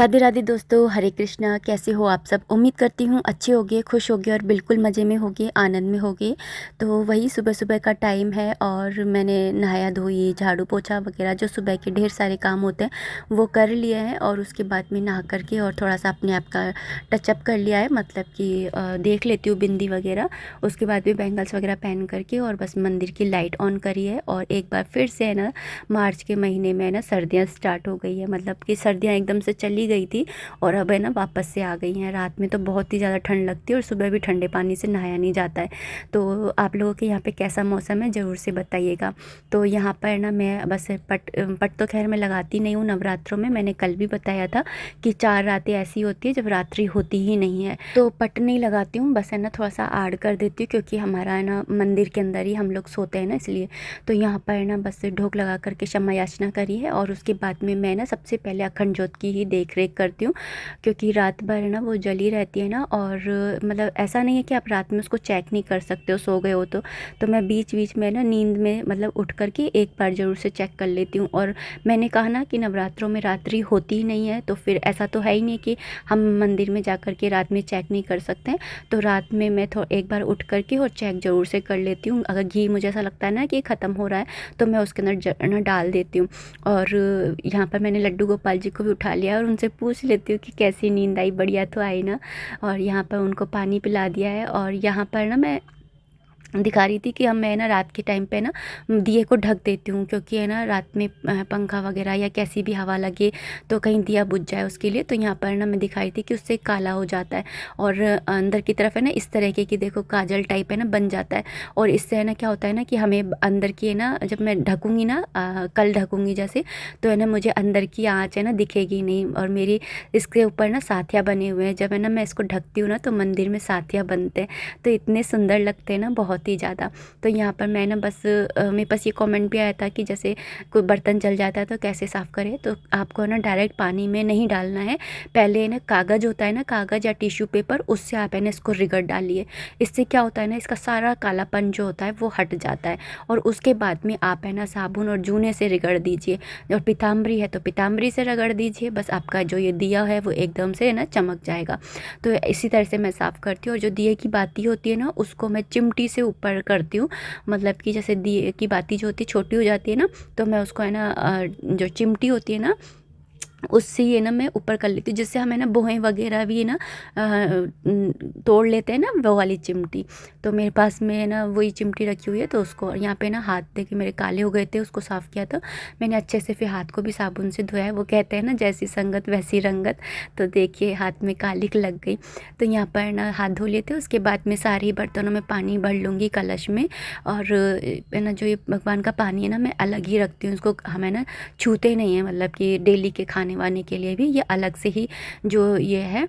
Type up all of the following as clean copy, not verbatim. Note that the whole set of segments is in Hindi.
राधे राधे दोस्तों, हरे कृष्णा। कैसे हो आप सब? उम्मीद करती हूँ अच्छे होगे, खुश होगे और बिल्कुल मज़े में होगे, आनंद में होगे। तो वही सुबह सुबह का टाइम है और मैंने नहाया धोई, झाड़ू पोछा वगैरह जो सुबह के ढेर सारे काम होते हैं वो कर लिए हैं। और उसके बाद में नहा करके और थोड़ा सा अपने आप का टचअप कर लिया है, मतलब कि देख लेती हूँ बिंदी वगैरह। उसके बाद भी बैंगल्स वगैरह पहन करके और बस मंदिर की लाइट ऑन करी है। और एक बार फिर से है ना, मार्च के महीने में है ना सर्दियाँ स्टार्ट हो गई है, मतलब कि सर्दियाँ एकदम से चली गई थी और अब है ना वापस से आ गई हैं। रात में तो बहुत ही ज़्यादा ठंड लगती है और सुबह भी ठंडे पानी से नहाया नहीं जाता है। तो आप लोगों के यहाँ पे कैसा मौसम है ज़रूर से बताइएगा। तो यहाँ पर ना मैं बस पट तो खैर मैं लगाती नहीं हूँ नवरात्रों में। मैंने कल भी बताया था कि 4 रातें ऐसी होती है जब रात्रि होती ही नहीं है, तो पट नहीं लगाती हूँ। बस है ना थोड़ा सा आड़ कर देती हूँ, क्योंकि हमारा है ना मंदिर के अंदर ही हम लोग सोते हैं ना, इसलिए। तो यहाँ पर है ना बस ढोक लगा करके क्षमा याचना करी है और उसके बाद में मैं ना सबसे पहले अखंड ज्योत की ही देख रेख करती हूँ, क्योंकि रात भर ना वो जली रहती है ना। और मतलब ऐसा नहीं है कि आप रात में उसको चेक नहीं कर सकते हो, सो गए हो तो मैं बीच बीच में ना नींद में मतलब उठ कर के एक बार ज़रूर से चेक कर लेती हूँ। और मैंने कहा ना कि नवरात्रों में रात्रि होती ही नहीं है, तो फिर ऐसा तो है ही नहीं कि हम मंदिर में जा कर के रात में चेक नहीं कर सकते हैं। तो रात में मैं एक बार उठ कर के और चेक ज़रूर से कर लेती हूँ। अगर घी मुझे ऐसा लगता है ना कि ख़त्म हो रहा है तो मैं उसके अंदर ना डाल देती हूँ। और यहाँ पर मैंने लड्डू गोपाल जी को भी उठा लिया और उनसे पूछ लेती हूँ कि कैसी नींद आई, बढ़िया तो आई ना। और यहाँ पर उनको पानी पिला दिया है। और यहाँ पर ना मैं दिखा रही थी कि अब मैं ना रात के टाइम पे ना दिए को ढक देती हूँ, क्योंकि है ना रात में पंखा वगैरह या कैसी भी हवा लगे तो कहीं दिया बुझ जाए उसके लिए। तो यहाँ पर ना मैं दिखा रही थी कि उससे काला हो जाता है और अंदर की तरफ है ना इस तरह की देखो काजल टाइप है ना बन जाता है। और इससे है ना क्या होता है ना कि हमें अंदर की है ना, जब मैं ढकूँगी ना कल ढकूँगी जैसे, तो है ना मुझे अंदर की आँच है ना दिखेगी नहीं। और मेरी इसके ऊपर ना साथिया बने हुए हैं, जब है ना मैं इसको ढकती हूँ ना तो मंदिर में साथिया बनते हैं, तो इतने सुंदर लगते हैं ना, बहुत ही ज़्यादा। तो यहाँ पर मैं ना बस मेरे पास ये कमेंट भी आया था कि जैसे कोई बर्तन जल जाता है तो कैसे साफ़ करें। तो आपको ना डायरेक्ट पानी में नहीं डालना है, पहले ना कागज़ होता है ना, कागज़ या टिश्यू पेपर, उससे आप है ना इसको रगड़ डालिए। इससे क्या होता है ना, इसका सारा कालापन जो होता है वो हट जाता है। और उसके बाद में आप है ना साबुन और जूने से रगड़ दीजिए। और पीताम्बरी है तो पीताम्बरी से रगड़ दीजिए, बस आपका जो ये दिया है वो एकदम से है ना चमक जाएगा। तो इसी तरह से मैं साफ़ करती हूँ। और जो दिए की बाती होती है ना उसको मैं चिमटी से ऊपर करती हूँ, मतलब कि जैसे दिए की बाती जो होती है छोटी हो जाती है ना, तो मैं उसको है ना जो चिमटी होती है ना उससे ये ना मैं ऊपर कर लेती हूँ, जिससे हमें ना बोहें वगैरह भी ना तोड़ लेते हैं ना, वो वाली चिमटी। तो मेरे पास में ना वही चिमटी रखी हुई है, तो उसको यहाँ पे ना हाथ देखिए मेरे काले हो गए थे, उसको साफ़ किया तो मैंने अच्छे से फिर हाथ को भी साबुन से धोया है। वो कहते हैं ना जैसी संगत वैसी रंगत, तो देखिए हाथ में कालिक लग गई। तो यहाँ पर ना हाथ धो लेते, उसके बाद में सारे ही बर्तनों में पानी भर लूँगी कलश में। और है ना जो ये भगवान का पानी है ना मैं अलग ही रखती हूँ, उसको हमें ना छूते नहीं हैं, मतलब कि डेली के खाने वाने के लिए भी ये अलग से ही जो ये है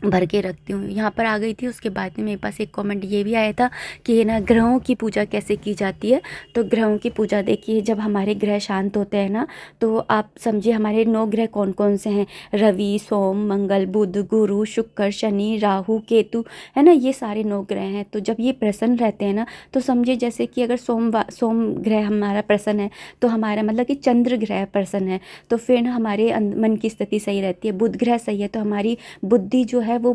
भर के रखती हूँ। यहाँ पर आ गई थी, उसके बाद में मेरे पास एक कमेंट ये भी आया था कि है ना ग्रहों की पूजा कैसे की जाती है। तो ग्रहों की पूजा देखिए, जब हमारे ग्रह शांत होते हैं ना, तो आप समझिए हमारे 9 ग्रह कौन कौन से हैं, रवि, सोम, मंगल, बुध, गुरु, शुक्र, शनि, राहु, केतु, है ना, ये सारे 9 ग्रह हैं। तो जब ये प्रसन्न रहते हैं ना, तो समझिए जैसे कि अगर सोम ग्रह हमारा प्रसन्न है तो हमारा मतलब कि चंद्र ग्रह प्रसन्न है, तो फिर ना हमारे मन की स्थिति सही रहती है। बुध ग्रह सही है तो हमारी बुद्धि जो है वो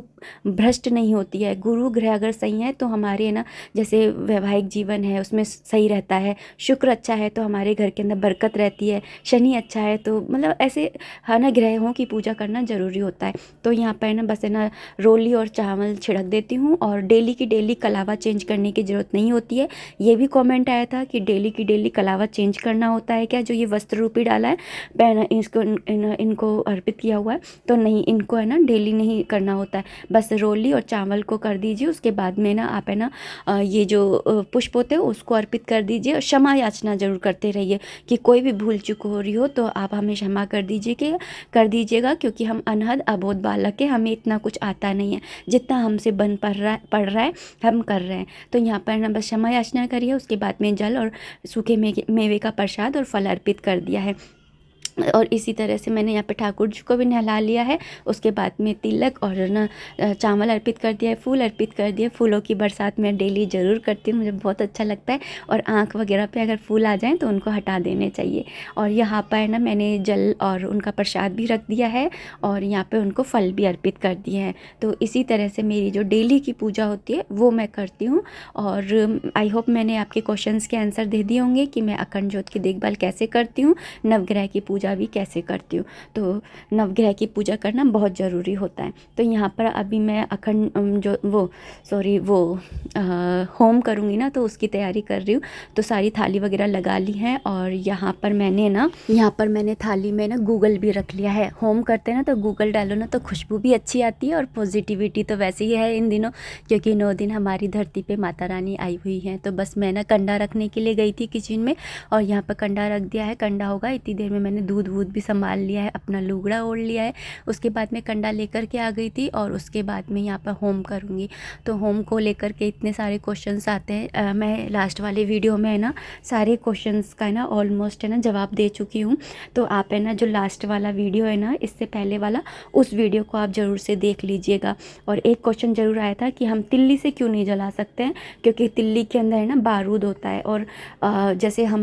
भ्रष्ट नहीं होती है। गुरु ग्रह अगर सही है तो हमारे ना जैसे वैवाहिक जीवन है उसमें सही रहता है। शुक्र अच्छा है तो हमारे घर के अंदर बरकत रहती है। शनि अच्छा है तो मतलब ऐसे है ना ग्रहों की पूजा करना ज़रूरी होता है। तो यहाँ पर ना बस है ना रोली और चावल छिड़क देती हूँ, और डेली की डेली कलावा चेंज करने की ज़रूरत नहीं होती है। ये भी कमेंट आया था कि डेली की डेली कलावा चेंज करना होता है क्या, जो ये वस्त्र रूपी डाला है पहना इसको इनको अर्पित किया हुआ है, तो नहीं, इनको है ना डेली नहीं करना होता है, बस रोली और चावल को कर दीजिए। उसके बाद में ना आप है ना ये जो पुष्प होते हैं उसको अर्पित कर दीजिए। और क्षमा याचना जरूर करते रहिए कि कोई भी भूल चूक हो रही हो तो आप हमें क्षमा कर दीजिएगा, क्योंकि हम अनहद अबोध बालक हैं, हमें इतना कुछ आता नहीं है, जितना हमसे बन पड़ रहा है हम कर रहे हैं। तो यहाँ पर ना बस क्षमा याचना करिए। उसके बाद में जल और सूखे मेवे का प्रसाद और फल अर्पित कर दिया है। और इसी तरह से मैंने यहाँ पे ठाकुर जी को भी नहला लिया है। उसके बाद में तिलक और ना चावल अर्पित कर दिया है, फूल अर्पित कर दिया। फूलों की बरसात मैं डेली ज़रूर करती हूँ, मुझे बहुत अच्छा लगता है। और आँख वगैरह पे अगर फूल आ जाएँ तो उनको हटा देने चाहिए। और यहाँ पर ना मैंने जल और उनका प्रसाद भी रख दिया है और यहाँ पर उनको फल भी अर्पित कर दिए हैं। तो इसी तरह से मेरी जो डेली की पूजा होती है वो मैं करती हूँ। और आई होप मैंने आपके क्वेश्चंस के आंसर दे दिए होंगे कि मैं अखंड ज्योत की देखभाल कैसे करती हूँ, नवग्रह की पूजा भी कैसे करती हूँ। तो नवग्रह की पूजा करना बहुत ज़रूरी होता है। तो यहाँ पर अभी मैं अखंड जो वो होम करूँगी ना, तो उसकी तैयारी कर रही हूँ। तो सारी थाली वगैरह लगा ली है और यहाँ पर मैंने थाली में ना गूगल भी रख लिया है। होम करते हैं ना तो गूगल डालो ना तो खुशबू भी अच्छी आती है और पॉजिटिविटी तो वैसे ही है इन दिनों, क्योंकि 9 दिन हमारी धरती पे माता रानी आई हुई हैं। तो बस मैं ना कंडा रखने के लिए गई थी किचन में और यहाँ पर कंडा रख दिया है। कंडा होगा इतनी देर में मैंने दूध वूध भी संभाल लिया है, अपना लुगड़ा ओढ़ लिया है। उसके बाद मैं कंडा लेकर के आ गई थी और उसके बाद में यहाँ पर होम करूँगी। तो होम को लेकर के इतने सारे क्वेश्चंस आते हैं। मैं लास्ट वाले वीडियो में है ना सारे क्वेश्चंस का है ना ऑलमोस्ट है ना जवाब दे चुकी हूँ। तो आप है ना जो लास्ट वाला वीडियो है ना, इससे पहले वाला, उस वीडियो को आप ज़रूर से देख लीजिएगा। और एक क्वेश्चन ज़रूर आया था कि हम तिल्ली से क्यों नहीं जला सकते हैं, क्योंकि तिल्ली के अंदर है ना बारूद होता है और जैसे हम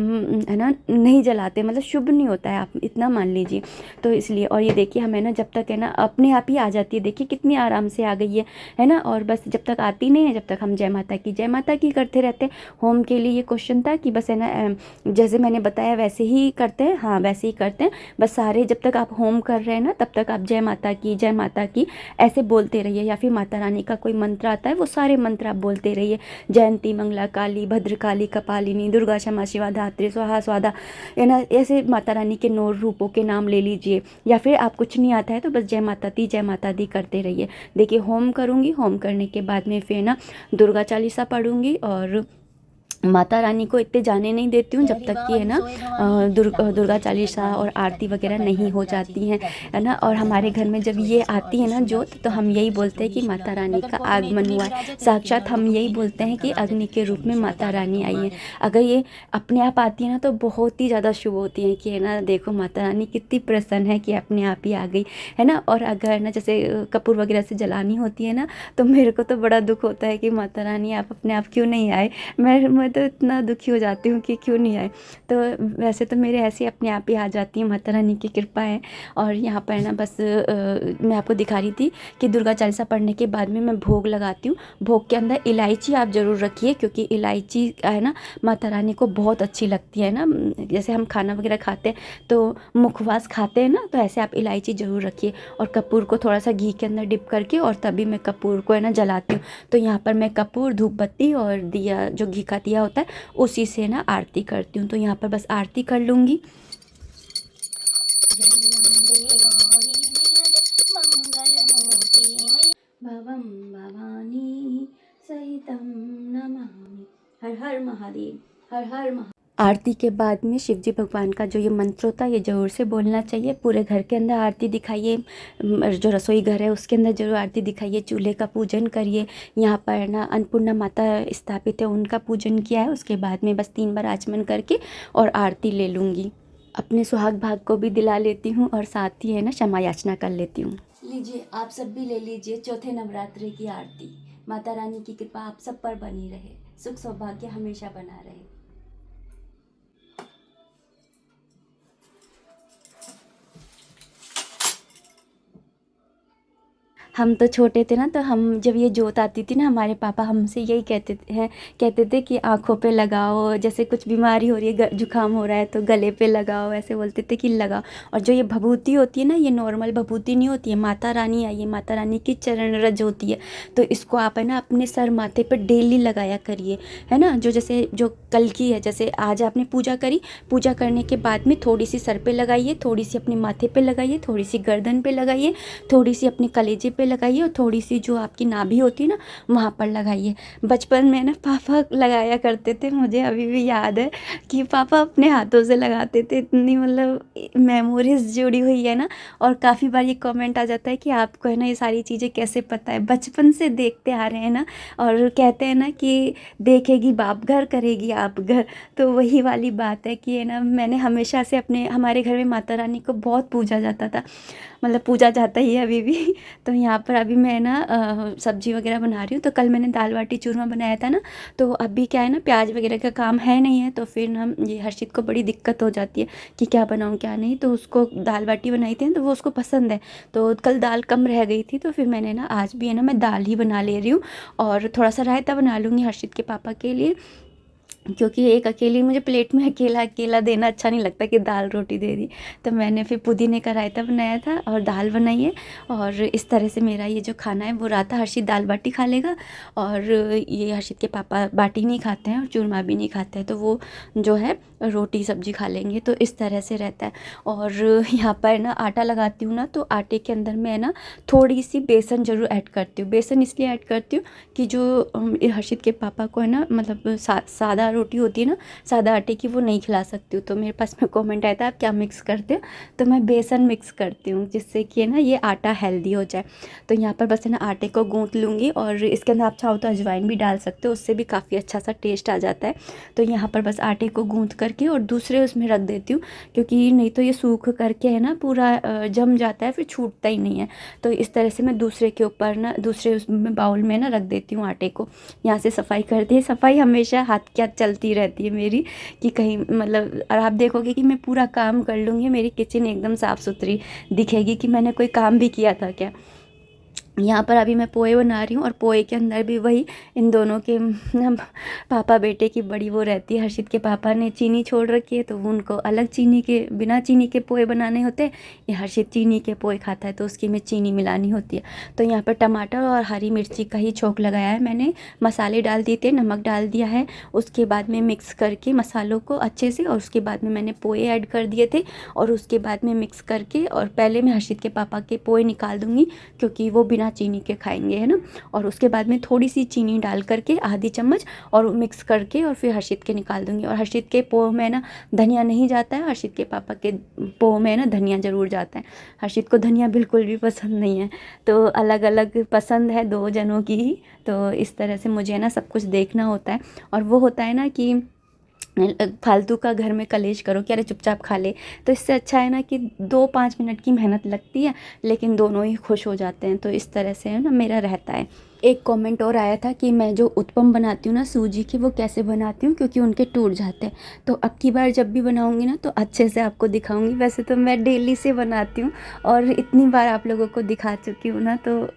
है ना नहीं जलाते, मतलब शुभ नहीं होता है, आप इतना मान लीजिए। तो इसलिए, और ये देखिए हमें ना जब तक है ना अपने आप ही आ जाती है, देखिए कितनी आराम से आ गई है ना। और बस जब तक आती नहीं है जब तक हम जय माता की करते रहते हैं। होम के लिए ये क्वेश्चन था कि बस है ना जैसे मैंने बताया वैसे ही करते हैं, हाँ वैसे ही करते हैं। बस सारे जब तक आप होम कर रहे हैं ना तब तक आप जय माता की ऐसे बोलते रहिए, या फिर माता रानी का कोई मंत्र आता है वो सारे मंत्र आप बोलते रहिए। जयंती मंगला काली भद्रकाली कपालिनी दुर्गा क्षमा शिवा धात्री स्वाहा स्वादा, है ना, ऐसे माता रानी के 9 रूपों के नाम ले लीजिए। या फिर आप कुछ नहीं आता है तो बस जय माता दी करते रहिए। देखिए होम करूँगी, होम करने के बाद में फिर ना दुर्गा चालीसा पढ़ूँगी और माता रानी को इतने जाने नहीं देती हूँ जब तक कि है ना दुर्गा चालीसा और आरती वगैरह नहीं हो जाती हैं, है ना। और हमारे घर में जब ये आती है ना जोत, तो हम यही बोलते हैं कि माता रानी का आगमन हुआ है। साक्षात हम यही बोलते हैं कि अग्नि के रूप में माता रानी आई है। अगर ये अपने आप आती है ना तो बहुत ही ज़्यादा शुभ होती है कि है ना देखो माता रानी कितनी प्रसन्न है कि अपने आप ही आ गई, है ना। और अगर ना जैसे कपूर वगैरह से जलानी होती है ना, तो मेरे को तो बड़ा दुख होता है कि माता रानी आप अपने आप क्यों नहीं आए। मैं तो इतना दुखी हो जाती हूँ कि क्यों नहीं आए। तो वैसे तो मेरे ऐसे अपने आप ही आ जाती हैं, माता रानी की कृपा है। और यहाँ पर ना बस मैं आपको दिखा रही थी कि दुर्गा चालीसा पढ़ने के बाद में मैं भोग लगाती हूँ। भोग के अंदर इलायची आप ज़रूर रखिए, क्योंकि इलायची है ना माता रानी को बहुत अच्छी लगती है ना। जैसे हम खाना वगैरह खाते हैं तो मुखवास खाते हैं ना, तो ऐसे आप इलायची ज़रूर रखिए। और कपूर को थोड़ा सा घी के अंदर डिप करके और तभी मैं कपूर को है ना जलाती हूँ। तो यहाँ पर मैं कपूर, धूप बत्ती और दिया, जो घी का दिया होता है, उसी से ना आरती करती हूँ। तो यहाँ पर बस आरती कर लूँगी। भवं भवानी सहितं नमामि, हर हर महादेव, हर हर महादेव। आरती के बाद में शिवजी भगवान का जो ये मंत्र होता है ये ज़रूर से बोलना चाहिए। पूरे घर के अंदर आरती दिखाइए, जो रसोई घर है उसके अंदर ज़रूर आरती दिखाइए, चूल्हे का पूजन करिए। यहाँ पर ना अन्नपूर्णा माता स्थापित है, उनका पूजन किया है। उसके बाद में बस 3 बार आचमन करके और आरती ले लूँगी। अपने सुहाग भाग को भी दिला लेती हूँ और साथ ही है ना क्षमा याचना कर लेती हूँ। लीजिए आप सब भी ले लीजिए चौथे नवरात्रि की आरती। माता रानी की कृपा आप सब पर बनी रहे, सुख सौभाग्य हमेशा बना रहे। हम तो छोटे थे ना, तो हम जब ये जोत आती थी ना, हमारे पापा हमसे यही कहते थे कि आँखों पे लगाओ, जैसे कुछ बीमारी हो रही है, जुकाम हो रहा है तो गले पे लगाओ, ऐसे बोलते थे कि लगाओ। और जो ये भभूति होती है ना, ये नॉर्मल भभूति नहीं होती है, माता रानी आई है, माता रानी की चरण रज होती है। तो इसको आप है ना अपने सर माथे पर डेली लगाया करिए, है ना। जो जैसे जो कल की है, जैसे आज आपने पूजा करी, पूजा करने के बाद में थोड़ी सी सर पे लगाइए, थोड़ी सी अपने माथे पे लगाइए, थोड़ी सी गर्दन पे लगाइए, थोड़ी सी अपने कलेजे पे लगाइए और थोड़ी सी जो आपकी नाभि होती है ना वहाँ पर लगाइए। बचपन में ना पापा लगाया करते थे, मुझे अभी भी याद है कि पापा अपने हाथों से लगाते थे। इतनी मतलब मेमोरीज जुड़ी हुई है ना। और काफ़ी बार ये कमेंट आ जाता है कि आपको है ना ये सारी चीज़ें कैसे पता है, बचपन से देखते आ रहे हैं ना। और कहते हैं ना कि देखेगी बाप घर, करेगी आप घर। तो वही वाली बात है कि है ना, मैंने हमेशा से अपने हमारे घर में माता रानी को बहुत पूजा जाता था, मतलब पूजा जाता ही है अभी भी। तो यहाँ पर अभी मैं ना सब्जी वगैरह बना रही हूँ। तो कल मैंने दाल बाटी चूरमा बनाया था ना, तो अभी क्या है ना, प्याज वगैरह का काम है नहीं है, तो फिर ना ये हर्षित को बड़ी दिक्कत हो जाती है कि क्या बनाऊँ क्या नहीं। तो उसको दाल बाटी बनाई थी तो वो उसको पसंद है। तो कल दाल कम रह गई थी, तो फिर मैंने ना आज भी है ना मैं दाल ही बना ले रही हूँ। और थोड़ा सा रायता बना लूँगी हर्षित के पापा के लिए, क्योंकि एक अकेली मुझे प्लेट में अकेला अकेला देना अच्छा नहीं लगता कि दाल रोटी दे दी। तो मैंने फिर पुदीने का रायता बनाया था और दाल बनाई है। और इस तरह से मेरा ये जो खाना है वो रात हर्षित दाल बाटी खा लेगा, और ये हर्षित के पापा बाटी नहीं खाते हैं और चूरमा भी नहीं खाते हैं, तो वो जो है रोटी सब्जी खा लेंगे। तो इस तरह से रहता है। और यहाँ पर ना आटा लगाती हूँ ना, तो आटे के अंदर मैं ना थोड़ी सी बेसन ज़रूर ऐड करती हूँ। बेसन इसलिए ऐड करती हूँ कि जो हर्षित के पापा को है ना, मतलब सादा रोटी होती है ना सादा आटे की, वो नहीं खिला सकती हूँ। तो मेरे पास में कमेंट आया था आप क्या मिक्स करते हो, तो मैं बेसन मिक्स करती हूँ जिससे कि है ना ये आटा हेल्दी हो जाए। तो यहाँ पर बस है ना आटे को गूँथ लूँगी, और इसके अंदर आप चाहो तो अजवाइन भी डाल सकते हो, उससे भी काफ़ी अच्छा सा टेस्ट आ जाता है। तो यहाँ पर बस आटे को गूँथ करके और दूसरे उसमें रख देती हूँ, क्योंकि नहीं तो ये सूख करके है ना पूरा जम जाता है, फिर छूटता ही नहीं है। तो इस तरह से मैं दूसरे के ऊपर ना दूसरे उसमें बाउल में ना रख देती हूँ आटे को। यहाँ से सफाई करती है, सफाई हमेशा हाथ क्या चलती रहती है मेरी, कि कहीं मतलब, और आप देखोगे कि मैं पूरा काम कर लूँगी, मेरी किचन एकदम साफ़ सुथरी दिखेगी कि मैंने कोई काम भी किया था क्या। यहाँ पर अभी मैं पोहे बना रही हूँ, और पोहे के अंदर भी वही इन दोनों के पापा बेटे की बड़ी वो रहती है। हर्षित के पापा ने चीनी छोड़ रखी है, तो वो उनको अलग चीनी के, बिना चीनी के पोहे बनाने होते हैं। ये हर्षित चीनी के पोहे खाता है, तो उसकी में चीनी मिलानी होती है। तो यहाँ पर टमाटर और हरी मिर्ची का ही छोंक लगाया है मैंने, मसाले डाल दिए थे, नमक डाल दिया है। उसके बाद में मिक्स करके मसालों को अच्छे से, और उसके बाद में मैंने पोहे ऐड कर दिए थे, और उसके बाद में मिक्स करके, और पहले मैं हर्षित के पापा के पोहे निकाल दूँगी क्योंकि वो बिना चीनी के खाएंगे, है ना। और उसके बाद में थोड़ी सी चीनी डाल करके आधी चम्मच, और मिक्स करके, और फिर हर्षित के निकाल दूंगी। और हर्षित के पोह में ना धनिया नहीं जाता है, हर्षित के पापा के पोह में ना धनिया ज़रूर जाता है। हर्षित को धनिया बिल्कुल भी पसंद नहीं है। तो अलग अलग पसंद है दो जनों की ही। तो इस तरह से मुझे ना सब कुछ देखना होता है। और वो होता है ना कि फालतू का घर में कलेश करो कि अरे चुपचाप खा ले, तो इससे अच्छा है ना कि 2-5 मिनट की मेहनत लगती है, लेकिन दोनों ही खुश हो जाते हैं। तो इस तरह से है ना मेरा रहता है। एक कमेंट और आया था कि मैं जो उत्पम बनाती हूँ ना सूजी की, वो कैसे बनाती हूँ, क्योंकि उनके टूट जाते हैं। तो अब की बार जब भी बनाऊँगी ना तो अच्छे से आपको दिखाऊँगी। वैसे तो मैं डेली से बनाती हूँ और इतनी बार आप लोगों को दिखा चुकी हूँ ना, तो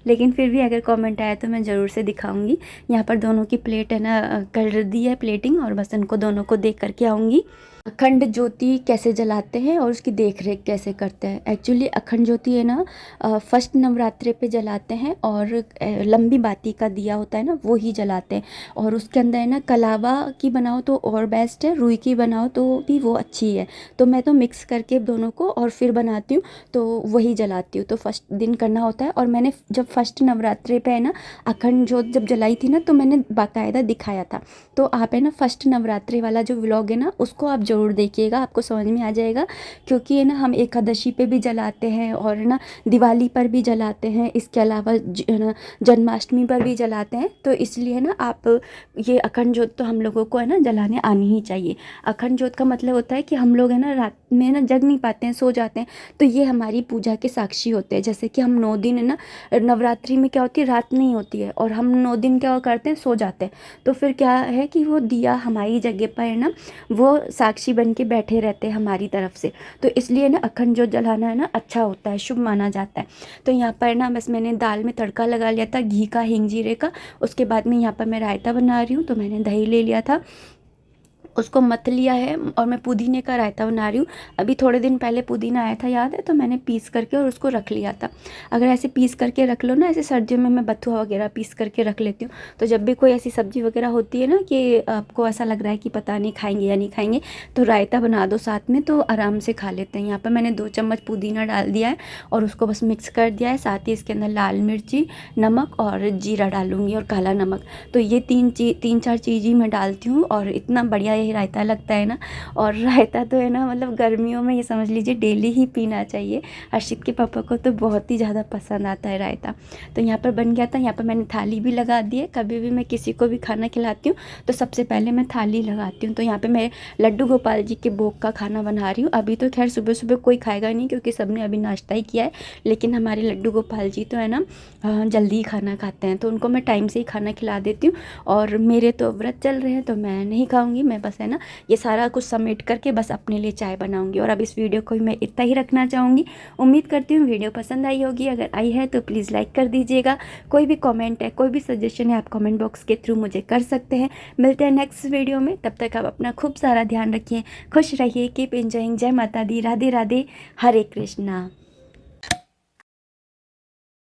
लेकिन फिर भी अगर कमेंट आया तो मैं ज़रूर से दिखाऊंगी। यहाँ पर दोनों की प्लेट है ना कर दी है प्लेटिंग, और बस उनको दोनों को देख करके आऊँगी। अखंड ज्योति कैसे जलाते हैं और उसकी देख रेख कैसे करते हैं। एक्चुअली अखंड ज्योति है ना फर्स्ट नवरात्रे पे जलाते हैं, और लंबी बाती का दिया होता है ना वो ही जलाते हैं। और उसके अंदर है ना कलावा की बनाओ तो और बेस्ट है, रुई की बनाओ तो भी वो अच्छी है। तो मैं तो मिक्स करके दोनों को और फिर बनाती हूँ, तो वही जलाती हूँ। तो फर्स्ट दिन करना होता है। और मैंने जब फर्स्ट नवरात्रे पे है ना अखंड ज्योत जब जलाई थी ना, तो मैंने बाकायदा दिखाया था। तो आप है ना फर्स्ट नवरात्रि वाला जो व्लॉग है ना उसको आप ज़रूर देखिएगा, आपको समझ में आ जाएगा। क्योंकि है ना हम एकादशी पे भी जलाते हैं, और है ना दिवाली पर भी जलाते हैं, इसके अलावा है ना जन्माष्टमी पर भी जलाते हैं। तो इसलिए है ना आप ये अखंड ज्योत तो हम लोगों को है ना जलाने आनी ही चाहिए। अखंड ज्योत का मतलब होता है कि हम लोग है ना रात में ना जग नहीं पाते हैं, सो जाते हैं, तो ये हमारी पूजा के साक्षी होते हैं। जैसे कि हम 9 दिन है ना नवरात्रि में क्या होती है, रात नहीं होती है, और हम 9 दिन क्या करते हैं, सो जाते हैं। तो फिर क्या है कि वो दिया हमारी जगह पर है ना वो साक्षी बन के बैठे रहते हैं हमारी तरफ से। तो इसलिए ना अखंड ज्योत जलाना है ना अच्छा होता है, शुभ माना जाता है। तो यहाँ पर ना बस मैंने दाल में तड़का लगा लिया था घी का, हींग जीरे का। उसके बाद में यहाँ पर मैं रायता बना रही हूँ, तो मैंने दही ले लिया था, उसको मथ लिया है और मैं पुदीने का रायता बना रही हूँ। अभी थोड़े दिन पहले पुदीना आया था, याद है, तो मैंने पीस करके और उसको रख लिया था। अगर ऐसे पीस करके रख लो ना, ऐसे सर्दियों में मैं बथुआ वगैरह पीस करके रख लेती हूँ, तो जब भी कोई ऐसी सब्ज़ी वगैरह होती है ना कि आपको ऐसा लग रहा है कि पता नहीं खाएंगे या नहीं खाएंगे, तो रायता बना दो साथ में, तो आराम से खा लेते हैं। यहाँ पर मैंने 2 चम्मच पुदीना डाल दिया है और उसको बस मिक्स कर दिया है। साथ ही इसके अंदर लाल मिर्ची, नमक और जीरा डालूँगी और काला नमक। तो ये 3-4 चीज़ ही मैं डालती हूँ और इतना बढ़िया ये रायता लगता है ना। और रायता तो है ना, मतलब गर्मियों में ये समझ लीजिए डेली ही पीना चाहिए। हर्षित के पापा को तो बहुत ही ज़्यादा पसंद आता है रायता। तो यहाँ पर बन गया था। यहाँ पर मैंने थाली भी लगा दी है। कभी भी मैं किसी को भी खाना खिलाती हूँ तो सबसे पहले मैं थाली लगाती हूँ। तो यहाँ पर मैं लड्डू गोपाल जी के भोग का खाना बना रही हूँ। अभी तो खैर सुबह सुबह कोई खाएगा नहीं क्योंकि सबने अभी नाश्ता ही किया है, लेकिन हमारे लड्डू गोपाल जी तो है ना जल्दी ही खाना खाते हैं, तो उनको मैं टाइम से ही खाना खिला देती हूँ। और मेरे तो व्रत चल रहे हैं तो मैं नहीं खाऊंगी, मैं बस है ना ये सारा कुछ समेट करके बस अपने लिए चाय बनाऊंगी। और अब इस वीडियो को मैं इतना ही रखना चाहूँगी। उम्मीद करती हूँ वीडियो पसंद आई होगी। अगर आई है तो प्लीज़ लाइक कर दीजिएगा। कोई भी कमेंट है, कोई भी सजेशन है, आप कमेंट बॉक्स के थ्रू मुझे कर सकते हैं। मिलते हैं नेक्स्ट वीडियो में, तब तक आप अपना खूब सारा ध्यान रखिए, खुश रहिए, कीप एंजॉइंग। जय माता दी, राधे राधे, हरे कृष्णा।